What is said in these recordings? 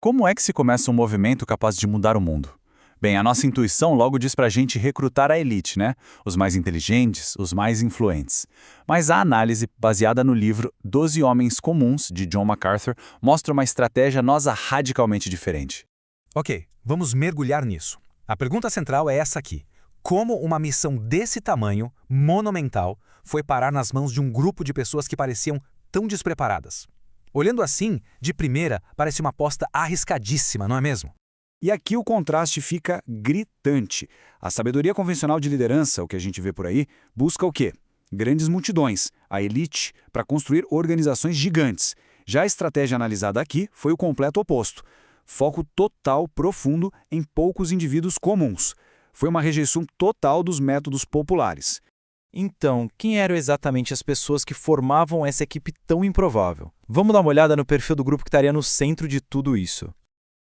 Como é que se começa um movimento capaz de mudar o mundo? Bem, a nossa intuição logo diz pra gente recrutar a elite, né? Os mais inteligentes, os mais influentes. Mas a análise, baseada no livro 12 Homens Comuns, de John MacArthur, mostra uma estratégia nossa radicalmente diferente. Ok, vamos mergulhar nisso. A pergunta central é essa aqui. Como uma missão desse tamanho, monumental, foi parar nas mãos de um grupo de pessoas que pareciam tão despreparadas? Olhando assim, de primeira, parece uma aposta arriscadíssima, não é mesmo? E aqui o contraste fica gritante. A sabedoria convencional de liderança, o que a gente vê por aí, busca o quê? Grandes multidões, a elite, para construir organizações gigantes. Já a estratégia analisada aqui foi o completo oposto. Foco total, profundo, em poucos indivíduos comuns. Foi uma rejeição total dos métodos populares. Então, quem eram exatamente as pessoas que formavam essa equipe tão improvável? Vamos dar uma olhada no perfil do grupo que estaria no centro de tudo isso.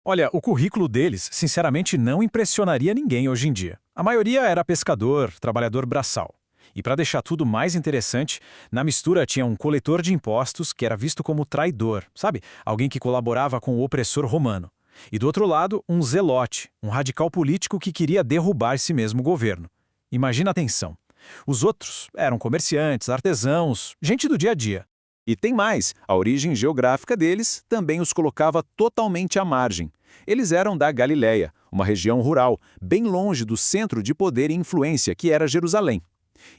Olha, o currículo deles, sinceramente, não impressionaria ninguém hoje em dia. A maioria era pescador, trabalhador braçal. E para deixar tudo mais interessante, na mistura tinha um coletor de impostos que era visto como traidor, sabe? Alguém que colaborava com o opressor romano. E do outro lado, um zelote, um radical político que queria derrubar esse mesmo governo. Imagina a tensão. Os outros eram comerciantes, artesãos, gente do dia a dia. E tem mais, a origem geográfica deles também os colocava totalmente à margem. Eles eram da Galileia, uma região rural, bem longe do centro de poder e influência que era Jerusalém.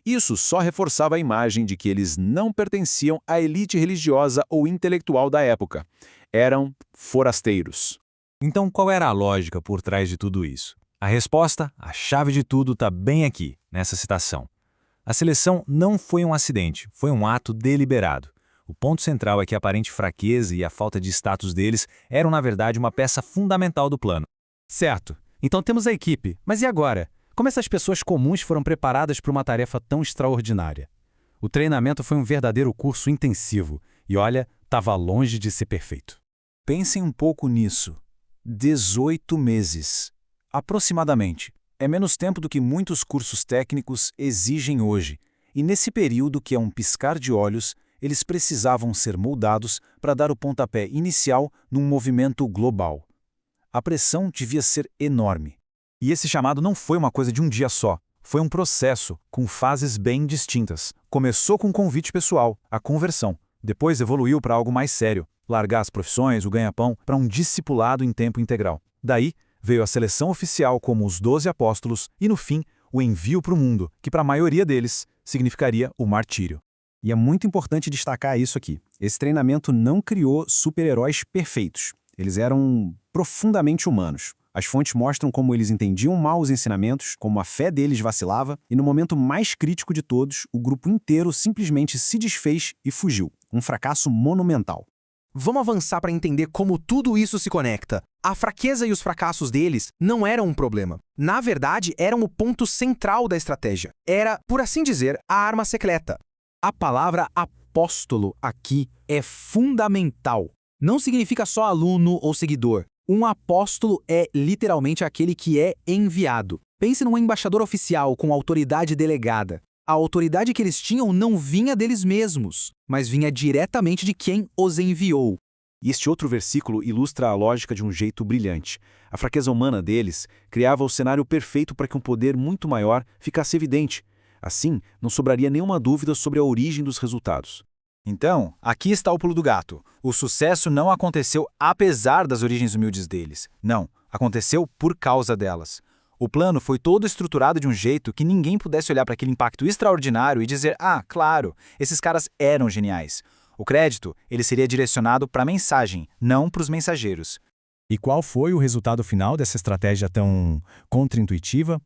Isso só reforçava a imagem de que eles não pertenciam à elite religiosa ou intelectual da época. Eram forasteiros. Então, qual era a lógica por trás de tudo isso? A resposta, a chave de tudo, está bem aqui, nessa citação. A seleção não foi um acidente, foi um ato deliberado. O ponto central é que a aparente fraqueza e a falta de status deles eram, na verdade, uma peça fundamental do plano. Certo. Então temos a equipe. Mas e agora? Como essas pessoas comuns foram preparadas para uma tarefa tão extraordinária? O treinamento foi um verdadeiro curso intensivo. E olha, estava longe de ser perfeito. Pensem um pouco nisso. 18 meses. Aproximadamente. É menos tempo do que muitos cursos técnicos exigem hoje. E nesse período, que é um piscar de olhos, eles precisavam ser moldados para dar o pontapé inicial num movimento global. A pressão devia ser enorme. E esse chamado não foi uma coisa de um dia só. Foi um processo, com fases bem distintas. Começou com um convite pessoal, a conversão. Depois evoluiu para algo mais sério, largar as profissões, o ganha-pão, para um discipulado em tempo integral. Daí, veio a seleção oficial como os 12 apóstolos e, no fim, o envio para o mundo, que para a maioria deles significaria o martírio. E é muito importante destacar isso aqui. Esse treinamento não criou super-heróis perfeitos. Eles eram profundamente humanos. As fontes mostram como eles entendiam mal os ensinamentos, como a fé deles vacilava, e no momento mais crítico de todos, o grupo inteiro simplesmente se desfez e fugiu. Um fracasso monumental. Vamos avançar para entender como tudo isso se conecta. A fraqueza e os fracassos deles não eram um problema. Na verdade, eram o ponto central da estratégia. Era, por assim dizer, a arma secreta. A palavra apóstolo aqui é fundamental. Não significa só aluno ou seguidor. Um apóstolo é literalmente aquele que é enviado. Pense num embaixador oficial com autoridade delegada. A autoridade que eles tinham não vinha deles mesmos, mas vinha diretamente de quem os enviou. E este outro versículo ilustra a lógica de um jeito brilhante. A fraqueza humana deles criava o cenário perfeito para que um poder muito maior ficasse evidente. Assim, não sobraria nenhuma dúvida sobre a origem dos resultados. Então, aqui está o pulo do gato. O sucesso não aconteceu apesar das origens humildes deles. Não, aconteceu por causa delas. O plano foi todo estruturado de um jeito que ninguém pudesse olhar para aquele impacto extraordinário e dizer, claro, esses caras eram geniais. O crédito, ele seria direcionado para a mensagem, não para os mensageiros. E qual foi o resultado final dessa estratégia tão contraintuitiva?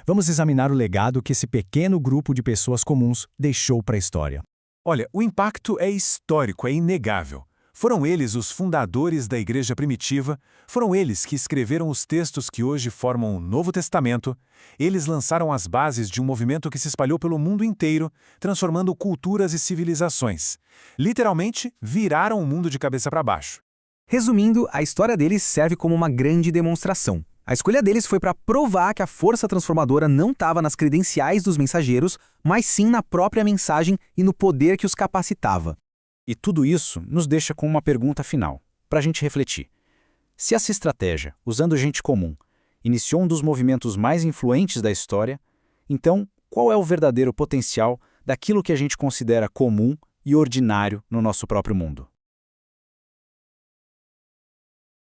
Vamos examinar o legado que esse pequeno grupo de pessoas comuns deixou para a história. Olha, o impacto é histórico, é inegável. Foram eles os fundadores da Igreja Primitiva, foram eles que escreveram os textos que hoje formam o Novo Testamento, eles lançaram as bases de um movimento que se espalhou pelo mundo inteiro, transformando culturas e civilizações. Literalmente, viraram o mundo de cabeça para baixo. Resumindo, a história deles serve como uma grande demonstração. A escolha deles foi para provar que a força transformadora não estava nas credenciais dos mensageiros, mas sim na própria mensagem e no poder que os capacitava. E tudo isso nos deixa com uma pergunta final, para a gente refletir. Se essa estratégia, usando gente comum, iniciou um dos movimentos mais influentes da história, então qual é o verdadeiro potencial daquilo que a gente considera comum e ordinário no nosso próprio mundo?